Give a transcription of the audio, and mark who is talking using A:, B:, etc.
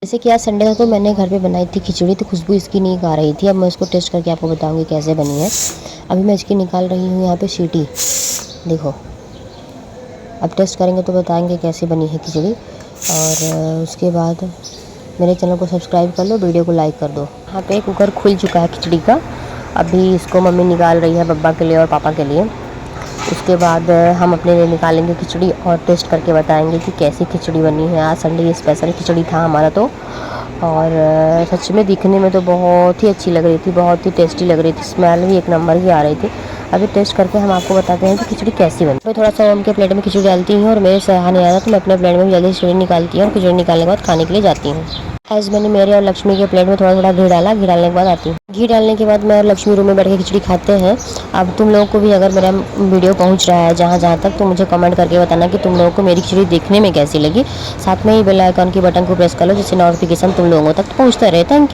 A: जैसे कि आज संडे था तो मैंने घर पे बनाई थी खिचड़ी, तो खुशबू इसकी नहीं आ रही थी। अब मैं इसको टेस्ट करके आपको बताऊंगी कैसे बनी है। अभी मैं इसकी निकाल रही हूँ यहाँ पे सीटी, देखो। अब टेस्ट करेंगे तो बताएंगे कैसे बनी है खिचड़ी। और उसके बाद मेरे चैनल को सब्सक्राइब कर लो, वीडियो को लाइक कर दो। यहाँ पे कुकर खुल चुका है खिचड़ी का। अभी इसको मम्मी निकाल रही है बब्बा के लिए और पापा के लिए। उसके बाद हम अपने लिए निकालेंगे खिचड़ी और टेस्ट करके बताएंगे कि कैसी खिचड़ी बनी है। आज संडे स्पेशल खिचड़ी था हमारा तो। और सच में दिखने में तो बहुत ही अच्छी लग रही थी, बहुत ही टेस्टी लग रही थी। स्मेल भी एक नंबर की आ रही थी। अभी टेस्ट करके हम आपको बताते हैं कि खिचड़ी कैसी बनी। मैं थोड़ा सा उनके प्लेट में खिचड़ी डालती हूँ और मेरे से नहीं आया तो मैं अपने प्लेट में भी जल्दी खिचड़ी निकालती हूँ और खिचड़ी निकालने के बाद खाने के लिए जाती हूँ। एज मैंने मेरे और लक्ष्मी के प्लेट में थोड़ा थोड़ा घी डाला, घी डालने के बाद आती हूँ। घी डालने के बाद मैं और लक्ष्मी रूम में बैठ के खिचड़ी खाते हैं। अब तुम लोगों को भी अगर मेरा वीडियो पहुँच रहा है जहाँ जहाँ तक, तो मुझे कमेंट करके बताना कि तुम लोगों को मेरी खिचड़ी देखने में कैसी लगी। साथ में ही बेल आइकन की बटन को प्रेस कर लो जिससे नोटिफिकेशन तुम लोगों तक पहुँचता रहे। Thank you.